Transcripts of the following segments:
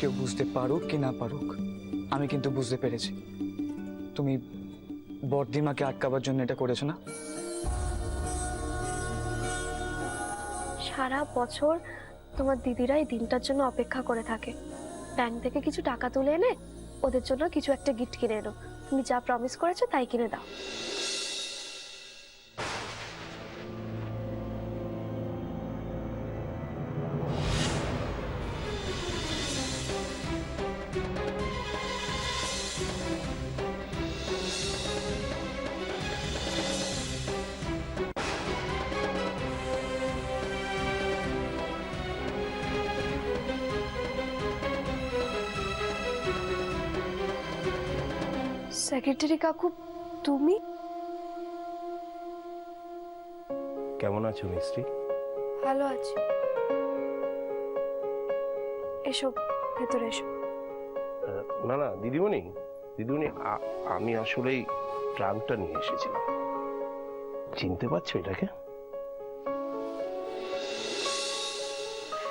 কেউ বুঝতে পারুক কি না পারুক, আমি কিন্তু বুঝতে পেরেছি তুমি বর্দিমাকে আটকাবার জন্য এটা করেছো না। সারা বছর তোমার দিদিরা এই দিনটার জন্য অপেক্ষা করে থাকে। ব্যাংক থেকে কিছু টাকা তুলে এনে ওদের জন্য কিছু একটা গিফট কিনে এনো। তুমি যা প্রমিস করেছো তাই কিনে দাও। সেক্রেটারি কাকু, তুমি? কেমন আছো মিস্ত্রি? ভালো আছি। এসো, ভেতরে এসো। না না দিদিমণি, আমি আসলেই ট্রাঙ্কটা নিয়ে এসেছিলাম। চিনতে পারছো এটাকে?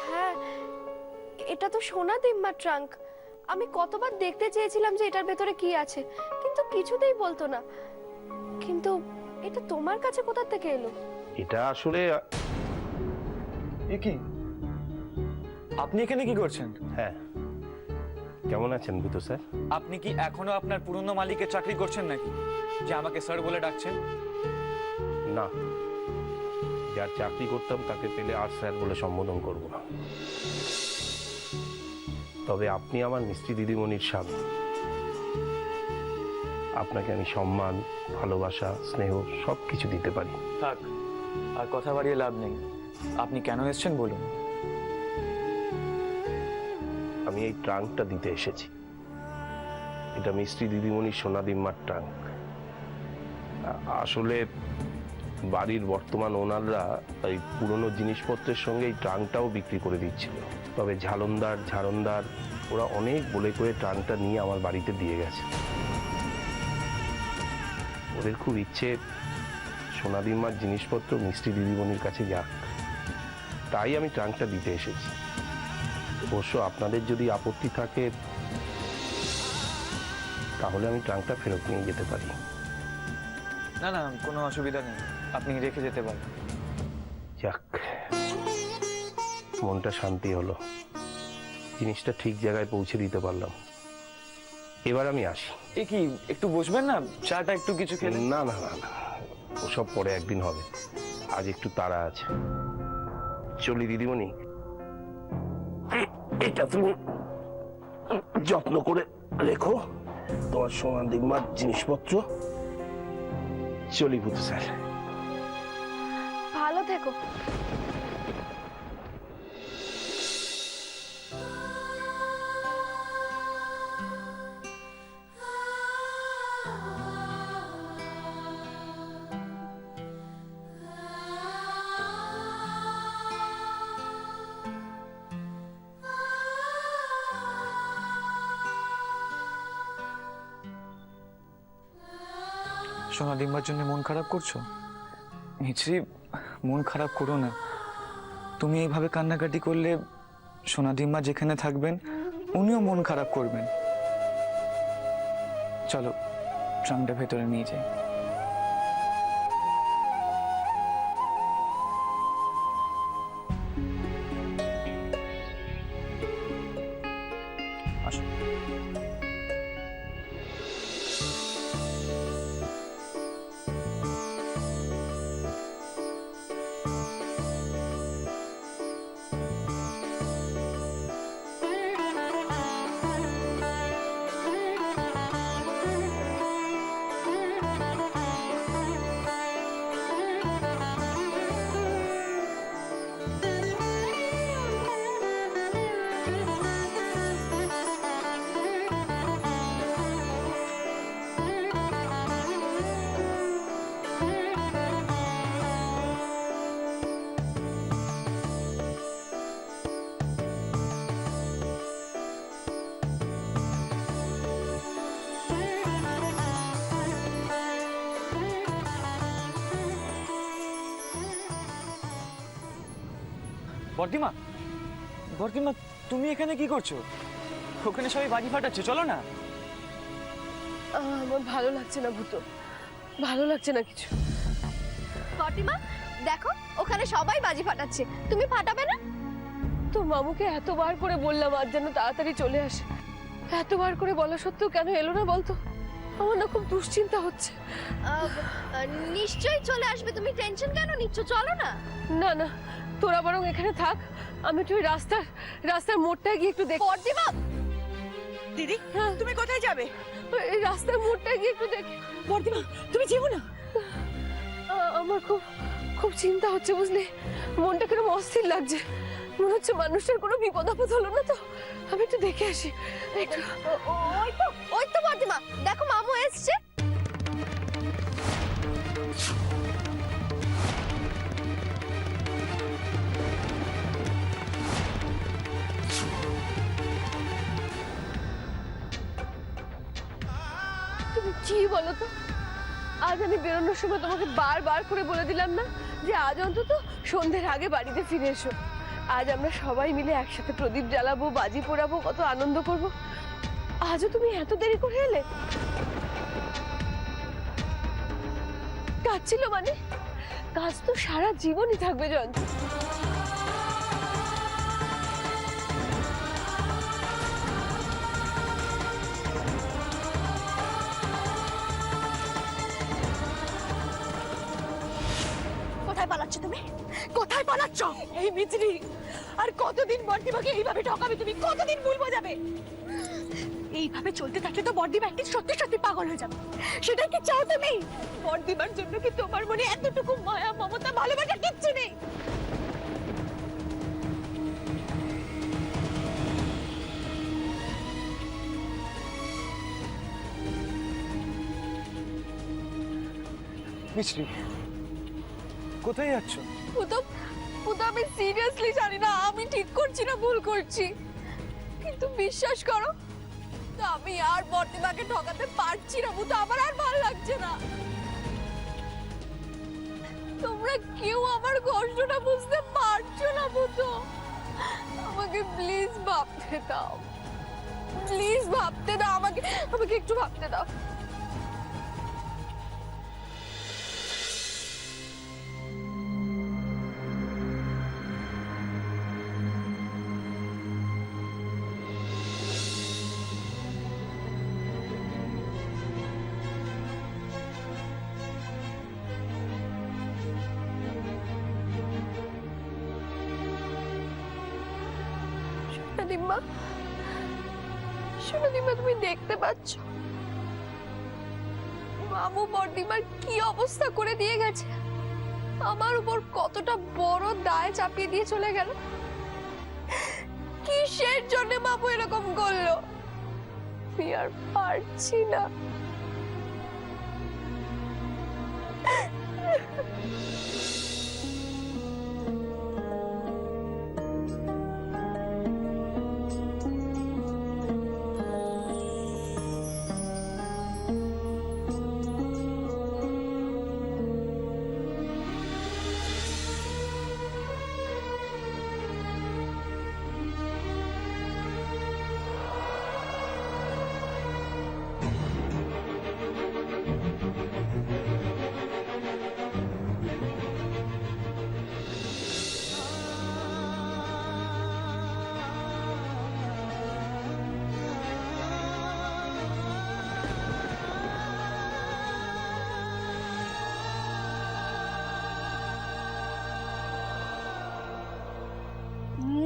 হ্যাঁ, এটা তো সোনা দিম্মার ট্রাঙ্ক। আমি কতবার দেখতে চেয়েছিলাম যে এটার ভেতরে কি আছে, কিন্তু কিছুতেই বলতো না। কিন্তু এটা তোমার কাছে কোথা থেকে এলো? এটা আসলে এ কি, আপনি এখানে কি করছেন? হ্যাঁ, কেমন আছেন ভূতো স্যার? আপনি কি এখনো আপনার পুরনো মালিকের চাকরি করছেন নাকি, যে আমাকে স্যার বলে ডাকছেন? না, যার চাকরি করতাম তাকে পেলে আর স্যার বলে সম্বোধন করব না। তবে আপনি আমার মিষ্টি দিদিমণির স্বামী। আপনাকে আমি সম্মান, ভালোবাসা, স্নেহ সবকিছু দিতে পারি। থাক, আর কথা বাড়িয়ে লাভ নেই। আপনি কেন এসেছেন বলুন। আমি এই ট্রাঙ্কটা দিতে এসেছি। এটা মিষ্টি দিদিমণির সোনা দিম্মার ট্রাঙ্ক। আসলে বাড়ির বর্তমান ওনাররা এই পুরনো জিনিসপত্রের সঙ্গে এই ট্রাঙ্কটাও বিক্রি করে দিচ্ছিল। তবে ঝাড়নদার ওরা অনেক বলে করে ট্রাঙ্কটা নিয়ে আমার বাড়িতে দিয়ে গেছে। ওদের খুব ইচ্ছে সোনা দিম্মার জিনিসপত্র মিষ্টি দিদিমণির কাছে যাক, তাই আমি ট্রাঙ্কটা দিতে এসেছি। অবশ্য আপনাদের যদি আপত্তি থাকে তাহলে আমি ট্রাঙ্কটা ফেরত নিয়ে যেতে পারি। না না, কোনো অসুবিধা নেই, আপনি রেখে যেতে পারেন। যাক, মনটা শান্তি হলো, জিনিসটা ঠিক জায়গায় পৌঁছে দিতে পারলাম। এবার আমি আসি। এ কি, একটু বসবেন না? চাটা একটু কিছু খেলেন? না না না না, ওসব পরে একদিন হবে, আজ একটু তাড়া আছে। চলি দিদিমণি, এটা তুমি যত্ন করে রেখো, তোমার সোনা দিম্মার জিনিসপত্র। চলি ভূতু স্যার। ভালো থেকো। সোনা ডিম্বার জন্য মন খারাপ করছো? মিছরি, মন খারাপ করো না। তুমি এইভাবে কান্নাকাটি করলে সোনা ডিম্বা যেখানে থাকবেন উনিও মন খারাপ করবেন। চলো, ট্রাঙ্কটা ভেতরে নিয়ে যাই। আসো। বর্দিমা, বর্দিমা, তুমি এখানে কি করছো? ওখানে সবাই বাজি ফাটাচ্ছে, চলো না। আমার ভালো লাগছে না ভূতো, ভালো লাগছে না কিছু। ফটিমা দেখো ওখানে সবাই বাজি ফাটাচ্ছে, তুমি ফাটাবে না? তোর মামুকে এতবার করে বললাম আজ যেন তাড়াতাড়ি চলে আসে, এতবার করে বলা সত্ত্বেও কেন এলো না বলতো? আমার না খুব দুশ্চিন্তা হচ্ছে। নিশ্চয়ই চলে আসবে, তুমি টেনশন কেন নিচ্ছ? চলো না। না না, তোরা বরং এখানে থাক, আমি একটু ওই রাস্তার মোড়টায় গিয়ে একটু দেখ। ফটিমা দিদি হ্যাঁ। তুমি কোথায় যাবে? এই রাস্তার মোড়টায় গিয়ে একটু দেখ। বর্দিমা তুমি যেও না। আমার খুব খুব চিন্তা হচ্ছে বুঝলি, মনটা কিরকম অস্থির লাগছে, মনে হচ্ছে মানুষটার কোনো বিপদ আপদ হলো না তো। আমি একটু দেখে আসি একটু। ওই তো ফটিমা দেখো মামু এসছে। তুমি কি বলো তো, আজ আমি বেরোনোর সময় তোমাকে বারবার করে বলে দিলাম না যে আজ অন্তত সন্ধ্যের আগে বাড়িতে ফিরে এসো। আজ আমরা সবাই মিলে একসাথে প্রদীপ জ্বালাবো, বাজি পোড়াবো, কত আনন্দ করব। আজও তুমি এত দেরি করে এলে? কাজ ছিল মানে? কাজ তো সারা জীবনই থাকবে জয়ন্ত। কোথায় পালাচ্ছ তুমি? কোথায় পালাচ্ছ? এই মিছরি আর কতদিন বর্দিমাকে এইভাবে ঠকাবে তুমি? কতদিন ভুল বোঝাবে? এইভাবে চলতে থাকলে তো বর্দিমা একদিন সত্যি সত্যি পাগল হয়ে যাবে। সেটা কি চাও তুমি? বর্দিমার জন্য কি তোমার মনে এতটুকু মায়া, মমতা, ভালোবাসা কিচ্ছু নেই? মিছরি, কোথায় যাচ্ছ? পুতো আমি সিরিয়াসলি জানি না আমি ঠিক করছি না ভুল করছি, কিন্তু বিশ্বাস করো আমি আর বর্দিমাকে ঠকাতে পারছি না পুতো, আমার আর ভালো লাগছে না। তোমরা কেউ আমার কষ্টটা বুঝতে পারছো না পুতো, আমাকে প্লিজ ভাবতে দাও, প্লিজ ভাবতে দাও, আমাকে আমাকে একটু ভাবতে দাও। সোনাদিম্মা, সোনাদিম্মা তুমি দেখতে পাচ্ছ মামু বর্দিমার কি অবস্থা করে দিয়ে গেছে? আমার উপর কতটা বড় দায় চাপিয়ে দিয়ে চলে গেল। কিসের জন্য মামু এরকম করলো? আমি আর পারছি না।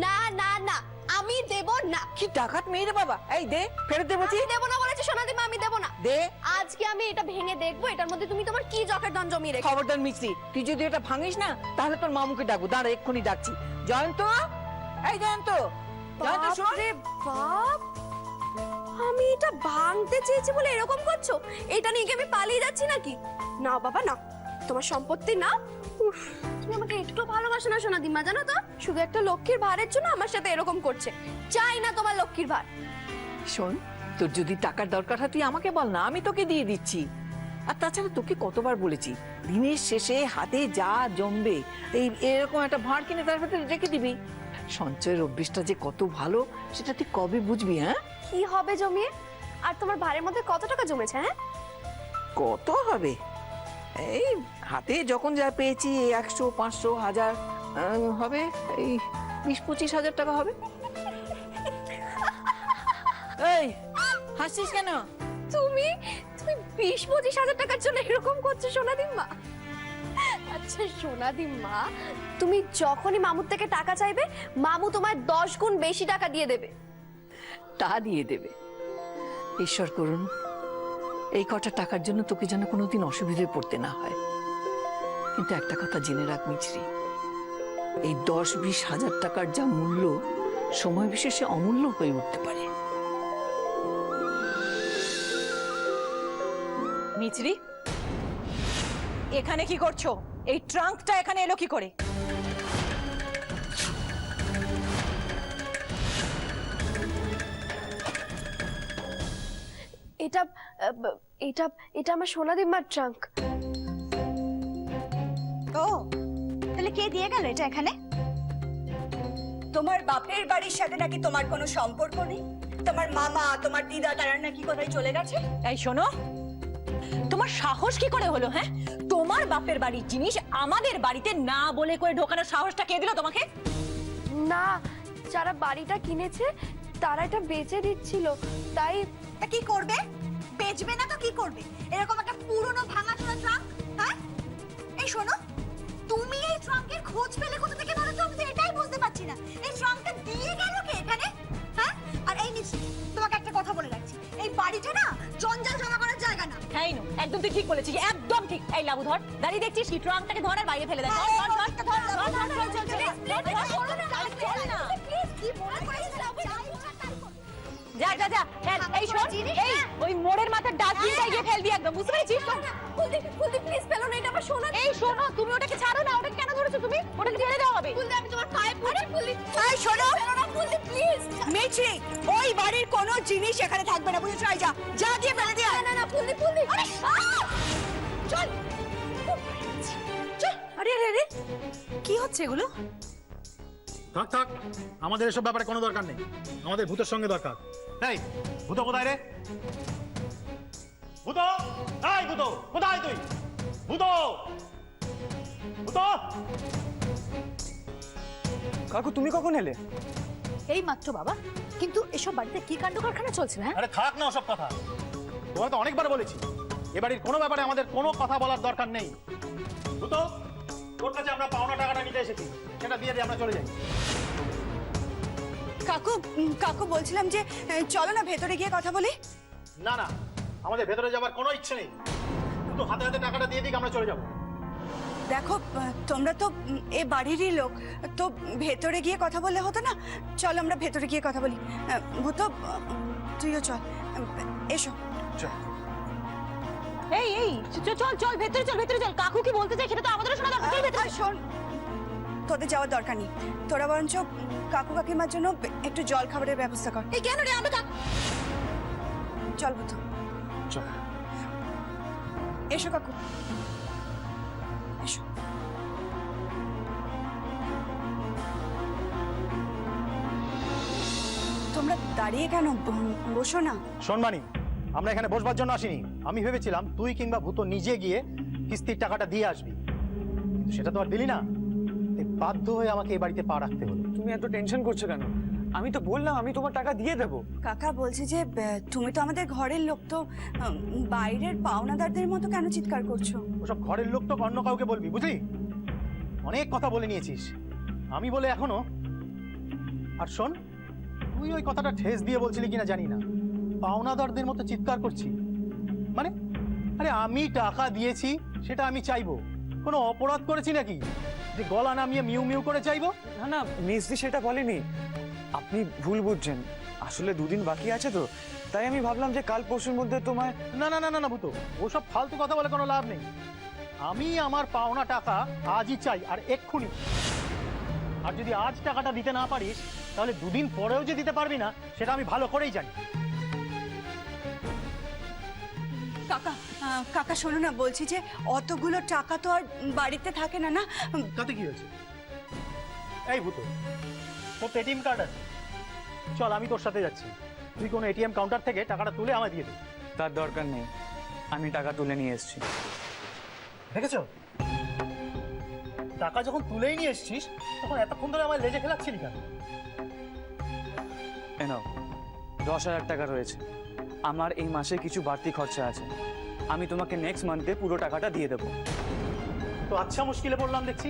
না না না আমি দেব না। কি ডাকাত মেয়ে রে বাবা! এই দে, ফেরত দে বলছি। আমি দেব না বলেছে সোনাদিমা, আমি দেব না। দে। আজকে আমি এটা ভেঙে দেখবো এটার মধ্যে তুমি তোমার কি জকের দন জমিয়ে রেখে। খবরদার মিছরি, তুই যদি এটা ভাঙিস না তাহলে তোর মামুকে ডাকবো। দাঁড়া, এক্ষুনি ডাকছি। জয়ন্ত, এই জয়ন্ত, জয়ন্ত শোন। বাপরে বাপ, আমি এটা ভাঙতে চেয়েছি বলে এরকম করছো? এটা নিয়ে কি আমি পালিয়ে যাচ্ছি নাকি? না বাবা না, তোমার সম্পত্তি না। উফ, তুমি আমাকে একটু ভালোবাসো না সোনাদিমা, জানো তো? শুধু একটা লক্ষ্মীর ভারের জন্য আমার সাথে এরকম করছে। চাই না তোমার লক্ষ্মীর ভার। শোন, তোর যদি টাকার দরকার হয় তুই আমাকে বল না, আমি তোকে দিয়ে দিচ্ছি। আর তাছাড়া তোকে কতবার বলেছি, দিনের শেষে হাতে যা জমবে এই এরকম একটা ভাঁড় কিনে তার ভেতরে রেখে দিবি। সঞ্চয়ের অভ্যেসটা যে কত ভালো সেটা তুই কবে বুঝবি? হ্যাঁ, কি হবে জমিয়ে? আর তোমার ভাইয়ের মধ্যে কত টাকা জমেছে? হ্যাঁ, কত হবে? এই হাতে যখন যা পেয়েছি 100, 500, 1000 হবে, এই 20-25 হাজার টাকা হবে। এই হাসছিস কেন? তুমি তুমি 20-25 হাজার টাকার জন্য এরকম করছো সোনাদিম্মা? আচ্ছা সোনাদিম্মা, তুমি যখনই মামুর থেকে টাকা চাইবে মামু তোমায় 10 গুণ বেশি টাকা দিয়ে দেবে। তা দিয়ে দেবে। ঈশ্বর করুন এই কটা টাকার জন্য তোকে যেন কোনোদিন অসুবিধায় পড়তে না হয়। কিন্তু একটা কথা জেনে রাখ মিছরি, এই 10-20 হাজার টাকার যা মূল্য সময় বিশেষে অমূল্য হয়ে উঠতে পারে। মিছরি, এখানে কি করছো? এই ট্রাঙ্কটা এখানে এলো কি করে? এটা এটা এটা আমার সোনাদিম্মার ট্রাঙ্ক। ও তাহলে কে দিয়ে গেল এটা এখানে? তোমার বাপের বাড়ির সাথে নাকি তোমার কোনো সম্পর্ক নেই? তোমার মামা, তোমার দিদা তারা নাকি কোথায় চলে গেছে? এই শোনো, তোমার সাহস কি করে হলো? হ্যাঁ, তোমার বাপের বাড়ির জিনিস আমাদের বাড়িতে না বলে করে ঢোকানোর সাহসটা কে দিল তোমাকে? না, যারা বাড়িটা কিনেছে তারা এটা বেচে দিচ্ছিল, তাই। তা কি করবে? বেচবে না তো কি করবে? এরকম একটা পুরনো ভাঙাচোরা ট্রাঙ্ক। হ্যাঁ, এই শোনো, তুমি এই ট্রাঙ্কের খোঁজ পেলে কোথা থেকে বলো তো? আমি তো এটাই বুঝতে পারছি না। এই ট্রাঙ্কটা দিয়ে গেল কে এখানে? হ্যাঁ, আর এই নিচে তোমাকে একটা কথা বলে রাখছি, এই বাড়িটা না জঞ্জাল জমা করার জায়গা না। হ্যাঁ নু, একদম তুই ঠিক বলেছিস, একদম ঠিক। এই লাবু ধর, দাঁড়িয়ে দেখছিস কি? ট্রাঙ্কটাকে ধর আর বাইরে ফেলে দে। ধর ধর ধর ধর ধর ধর ধর চল চল চল না। প্লিজ কি মনে করিস? যা যা যা, এই শোন, এই ওই মোড়ের মাথার ডাস্টবিনটা গিয়ে ফেল দি একদম, বুঝতে পেরেছিস? ফুলদি প্লিজ ফেলো না, এটা আমার সোনা। এই শোনো, তুমি ওটাকে ছাড়ো না। ওটাকে কেন ধরেছো তুমি? ওটাকে ছেড়ে দেওয়া হবে। ফুলদি, আমি তোমার পায়ে পড়ছি। ফুলদি এই শোনো, ফেলো না ফুলদি প্লিজ। মিছরি, ওই বাড়ির কোনো জিনিস এখানে থাকবে না, বুঝেছো? যা যা দিয়ে ফেলে দিয়ে। না না ফুলদি আরে চল চল। আরে আরে আরে, কি হচ্ছে এগুলো? থাক থাক, আমাদের এসব ব্যাপারে কোনো দরকার নেই। আমাদের ভূতের সঙ্গে দরকার। এই ভূত কোথায় রে? ভূত, এই ভূত কোথায় তুই? ভূত, ভূত। কাকু তুমি কখন এলে? এই মাত্র বাবা। কিন্তু এসব বাড়িতে কি কাণ্ড কারখানা চলছে? হ্যাঁ, আরে থাক না ওসব কথা, তোমায় তো অনেকবার বলেছি এ বাড়ির কোনো ব্যাপারে আমাদের কোনো কথা বলার দরকার নেই। ভূত, তোর কাছে আমরা পাওনা টাকাটা নিতে এসেছি, সেটা দিয়ে দিয়ে আমরা চলে যাই। কাকু কাকু বলছিলাম যে চলো না ভেতরে গিয়ে কথা বলি। না না, আমাদের ভেতরে যাবার কোনো ইচ্ছে নেই, কিন্তু হাতে হাতে টাকাটা দিয়ে দিক আমরা চলে যাবো। দেখো তোমরা তো এ বাড়িরই লোক, তো ভেতরে গিয়ে কথা বললে হতো না? চল আমরা ভেতরে গিয়ে কথা বলি। ভূত তুইও চল, এসো। চল। এই এই চল চল ভেতরে চল, ভেতরে চল। কাকু কি বলতে চাই সেটা তো আমাদেরও শোনা দরকার। চল ভেতরে। শোন, তোদের যাওয়ার দরকার নেই, তোরা বরঞ্চ কাকু কাকিমার জন্য একটু জল খাবারের ব্যবস্থা কর। এই কেন রে? আমরা চল ভূত, চল। এসো কাকু, এসো। তোমরা দাঁড়িয়ে কেন? বসো না। শোনবানি, আমরা এখানে বসবার জন্য আসিনি। আমি ভেবেছিলাম তুই কিংবা ভূত নিজে গিয়ে কিস্তির টাকাটা দিয়ে আসবি, কিন্তু সেটা তো আর দিলি না। তাই বাধ্য হয়ে আমাকে এই বাড়িতে পা রাখতে হলো। তুমি এত টেনশন করছো কেন? আমি তো বললাম আমি তোমার টাকা দিয়ে দেবো। কাকা বলছে যে তুমি তো আমাদের ঘরের লোক, তো বাইরের পাওনাদারদের মতো কেন চিৎকার করছো? ওসব ঘরের লোক তো অন্য কাউকে বলবি, বুঝলি? অনেক কথা বলে নিয়েছিস, আমি বলে এখনো। আর শোন, তুই ওই কথাটা ঠেস দিয়ে বলছিলি কিনা জানি না, পাওনাদারদের মতো চিৎকার করছি মানে? আরে আমি টাকা দিয়েছি, সেটা আমি চাইবো। কোনো অপরাধ করেছি নাকি যে গলা নামিয়ে মিউ মিউ করে চাইবো? না না, মিসদি সেটা বলেনি, আপনি ভুল বুঝছেন। আসলে দুদিন বাকি আছে তো, তাই আমি ভাবলাম যে কাল পরশুর মধ্যে তোমায়। না না না না না ভূত, ওসব ফালতু কথা বলে কোনো লাভ নেই। আমি আমার পাওনা টাকা আজই চাই, আর এক্ষুনি। আর যদি আজ টাকাটা দিতে না পারিস, তাহলে দুদিন পরেও যে দিতে পারবি না সেটা আমি ভালো করেই জানি। কাকা কাকা শোনো না, বলছি যে অতগুলো টাকা তো আর বাড়িতে থাকে না। না তাতে কি হয়েছে? এই ভূত, তোর তো এটিএম কার্ড আছে, চল আমি তোর সাথে যাচ্ছি, তুই কোনো এটিএম কাউন্টার থেকে টাকাটা তুলে আমায় দিয়ে দে। তার দরকার নেই, আমি টাকা তুলে নিয়ে এসেছি। দেখেছো, টাকা যখন তুলেই নিয়ে এসছিস তখন এতক্ষণ ধরে আমার লেজে খেলাচ্ছিলি কেন? এ নাও 10,000 টাকা রয়েছে। আমার এই মাসে কিছু বাড়তি খরচা আছে, আমি তোমাকে নেক্সট মান্থে পুরো টাকাটা দিয়ে দেবো। তো আচ্ছা মুশকিলে পড়লাম দেখছি।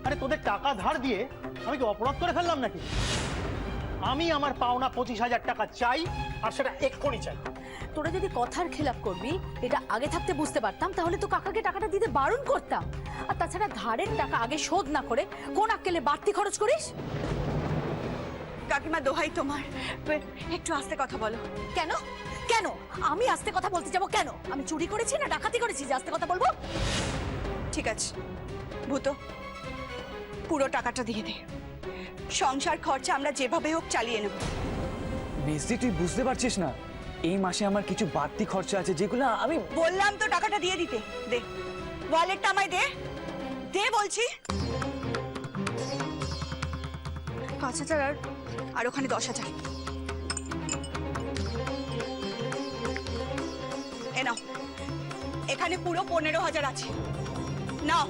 আরে তোদের টাকা ধার দিয়ে আমি কি অপরাধ করে ফেললাম নাকি? আমি আমার পাওনা 25,000 টাকা চাই, আর সেটা এক্ষুনি চাই। তোরা যদি কথার খেলাপ করবি এটা আগে থাকতে বুঝতে পারতাম, তাহলে তো কাকাকে টাকাটা দিতে বারণ করতাম। আর তাছাড়া ধারের টাকা আগে শোধ না করে কোন আক্কেলে বাড়তি খরচ করিস? কাকিমা দোহাই তোমার, একটু আস্তে কথা বলো। কেন কেন আমি আস্তে কথা বলতে যাবো কেন? আমি চুরি করেছি না ডাকাতি করেছি যে আস্তে কথা বলবো? ঠিক আছে ভূত, পুরো টাকাটা দিয়ে দে, সংসার খরচা আমরা যেভাবে হোক চালিয়ে নেব। মেজদি, তুই বুঝতে পারছিস না, এই মাসে আমার কিছু বাড়তি খরচা আছে যেগুলো আমি... বললাম তো টাকাটা দিয়ে দিতে, দে ওয়ালেটটা আমায় দে, দে বলছি। 5,000 আর ওখানে 10,000। এ নাও, এখানে পুরো 15,000 আছে, নাও।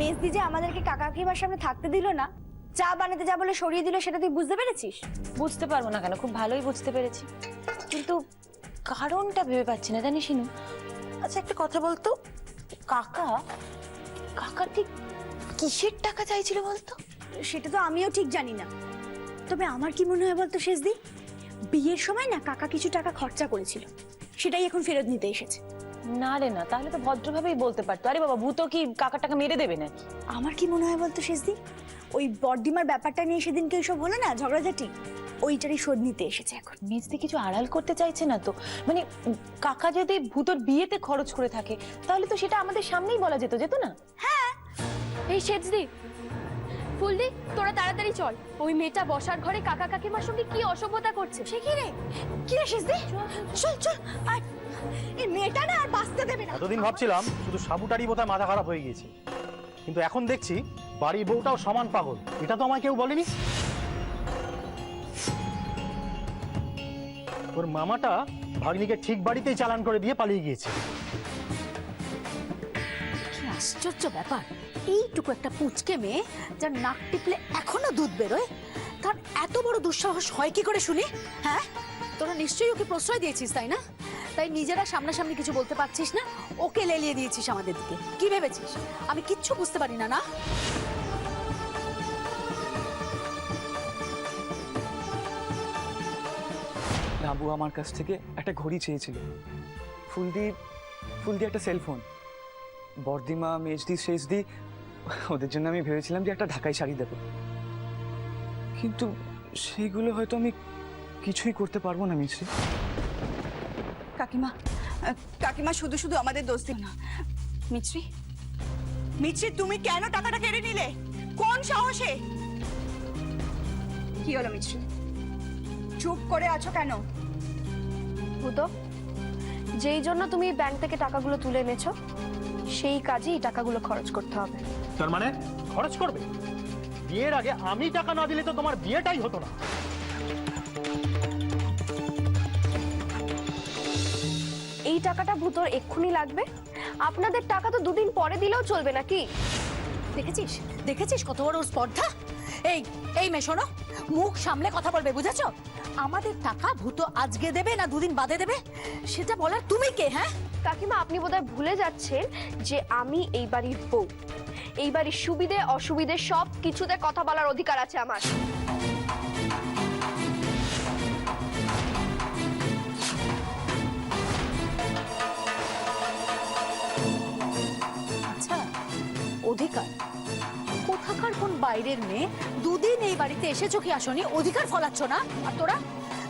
মেজদি যে আমাদেরকে কাকা কাকিমার সামনে থাকতে দিল না, চা বানাতে যা বলে সরিয়ে দিল, সেটা তুই বুঝতে পেরেছিস? বুঝতে পারবো না কেন, খুব ভালোই বুঝতে পেরেছি, কিন্তু কারণটা ভেবে পাচ্ছি না, জানিস শিনু। আচ্ছা একটা কথা বলতো, কাকা কাকা ঠিক কিসের টাকা চাইছিল বলতো? সেটা তো আমিও ঠিক জানি না, তবে আমার কি মনে হয় বলতো শেষদি, বিয়ের সময় না কাকা কিছু টাকা খরচা করেছিল, সেটাই এখন ফেরত নিতে এসেছে। না রে না, তাহলে তো ভদ্রভাবেই বলতে পারতো। আরে বাবা, ভূত কি কাকার টাকা মেরে দেবে নাকি? আমার কি মনে হয় বলতো শেষদি, ওই বড়দিমার ব্যাপারটা নিয়ে সেদিনকে এইসব হলো না ঝগড়াঝাটি, ওইটারই শোধ নিতে এসেছে এখন। মেজদি কিছু আড়াল করতে চাইছে না তো? মানে কাকা যদি ভূতর বিয়েতে খরচ করে থাকে তাহলে তো সেটা আমাদের সামনেই বলা যেত, যেত না? এই শেষদি, ফুলদি, তোরা তাড়াতাড়ি চল, ওই মেয়েটা বসার ঘরে কাকা কাকিমার সঙ্গে কি অসভ্যতা করছে। সে কি রে, কি রে শেষদি, চল চল। আর এই মেয়েটা না আর বাঁচতে দেবে না। এতদিন ভাবছিলাম শুধু সাবুটারি বোধহয় মাথা খারাপ হয়ে গিয়েছে, কিন্তু এখন দেখছি বাড়ির বউটাও সমান পাগল। এটা তো আমায় কেউ বলেনি। ওর মামাটা ভাগ্নিকে ঠিক বাড়িতেই চালান করে দিয়ে পালিয়ে গিয়েছে। কি আশ্চর্য ব্যাপার, এইটুকু একটা পুচকে মেয়ে যার নাক টিপলে এখনো দুধ বেরোয়, তার এত বড় দুঃসাহস হয় কি করে শুনি? হ্যাঁ, তোরা নিশ্চয়ই ওকে প্রশ্রয় দিয়েছিস তাই না? তাই নিজেরা সামনাসামনি কিছু বলতে পারছিস না, ওকে লেলিয়ে দিয়েছিস আমাদের দিকে। কি ভেবেছিস আমি কিচ্ছু বুঝতে পারি না? না, রাবু আমার কাছ থেকে একটা ঘড়ি চেয়েছিল, ফুলদি একটা সেলফোন, বর্দিমা, মেজদি, শেষদি, ওদের জন্য আমি ভেবেছিলাম যে একটা ঢাকাই শাড়ি দেবো, কিন্তু সেইগুলো হয়তো আমি কিছুই করতে পারবো না মিছরি। কাকিমা, কাকিমা শুধু শুধু আমাদের দোষ দিও না। মিছরি, মিছরি তুমি কেন টাকাটা কেড়ে নিলে? কোন সাহসে? কি হলো মিছরি, চুপ করে আছো কেন? ভূত, যেই জন্য তুমি ব্যাংক থেকে টাকাগুলো তুলে এনেছো, সেই কাজেই টাকাগুলো খরচ করতে হবে। তার মানে খরচ করবে? বিয়ের আগে আমি টাকা না দিলে তো তোমার বিয়েটাই হতো না। এই টাকাটা ভূতর এক্ষুনি লাগবে, আপনাদের টাকা তো দুদিন পরে দিলেও চলবে নাকি? দেখেছিস দেখেছিস কত বড় ওর স্পর্ধা? এই এই মেয়ে শোনো, মুখ সামলে কথা বলবে, বুঝেছো? আমাদের টাকা ভূত আজকে দেবে না দুদিন বাদে দেবে সেটা বলার তুমি কে? হ্যাঁ কাকিমা, আপনি বোধহয় ভুলে যাচ্ছেন যে আমি এই বাড়ির বউ। এই বাড়ির সুবিধে অসুবিধে সব কিছুতে কথা বলার অধিকার আছে আমার। আচ্ছা, অধিকার কোথাকার কোন বাইরের মেয়ে? দুদিন এই বাড়িতে এসেছো কি আসনি, অধিকার ফলাচ্ছ না? আর তোরা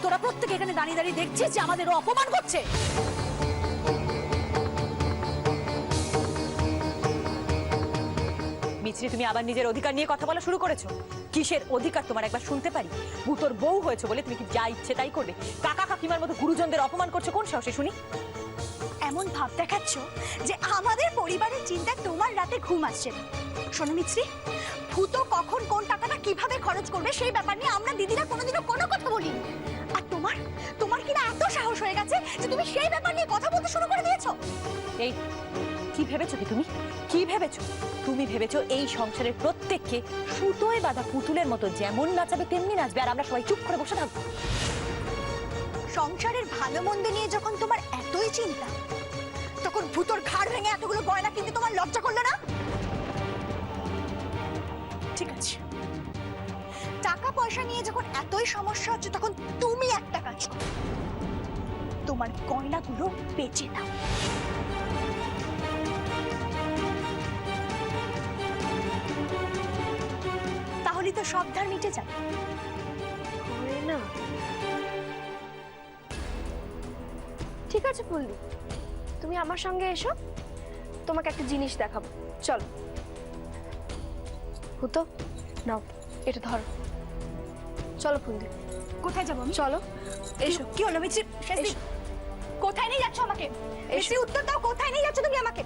তোরা প্রত্যেকে এখানে দাঁড়িয়ে দাঁড়িয়ে দেখছিস যে আমাদেরও অপমান করছে। মিছরি, তুমি আবার নিজের অধিকার নিয়ে কথা বলা শুরু করেছো। কিসের অধিকার তোমার একবার শুনতে পারি? ভূতোর বউ হয়েছে বলে তুমি কি যা ইচ্ছে তাই করবে? কাকা কাকিমার মতো গুরুজনদের অপমান করছো কোন সাহসে শুনি? এমন ভাব দেখাচ্ছ যে আমাদের পরিবারের চিন্তায় তোমার রাতে ঘুম আসছে না। শোনো মিছরি, ভূতো কখন কোন টাকাটা কিভাবে খরচ করবে সেই ব্যাপার নিয়ে আমরা দিদিরা কোনোদিনও কোনো কথা বলি। আর তোমার কিনা এত সাহস হয়ে গেছে যে তুমি সেই ব্যাপার নিয়ে কথা বলতে শুরু করে দিয়েছো। এই কি ভেবেছো কি তুমি? কি ভেবেছো? তুমি ভেবেছো এই সংসারের প্রত্যেককে সুতোয় বাঁধা পুতুলের মতো যেমন নাচাবে তেমনি নাচবে আর আমরা সবাই চুপ করে বসে থাকবো? সংসারের ভালো মন্দ নিয়ে যখন তোমার এতই চিন্তা, তখন ভূতোর ঘাড় ভেঙে এতগুলো গয়না কিনতে তোমার লজ্জা করলো না? ঠিক আছে, টাকা পয়সা নিয়ে যখন এতই সমস্যা হচ্ছে তখন তুমি একটা কাজ করো, তোমার গয়নাগুলো বেচে দাও। তাহলে তো সব ধার মিটে যাবে। হয় না। ঠিক আছে ফুলদি, তুমি আমার সঙ্গে এসো, তোমাকে একটা জিনিস দেখাবো। চলো। ভূতো, নাও এটা ধরো। চলো ফুলদি। কোথায় যাবো আমি? চলো, এসো। কি হলো মিছরি? এসো। কোথায় নিয়ে যাচ্ছ আমাকে? মিছরি, উত্তর দাও, কোথায় নিয়ে যাচ্ছ তুমি আমাকে?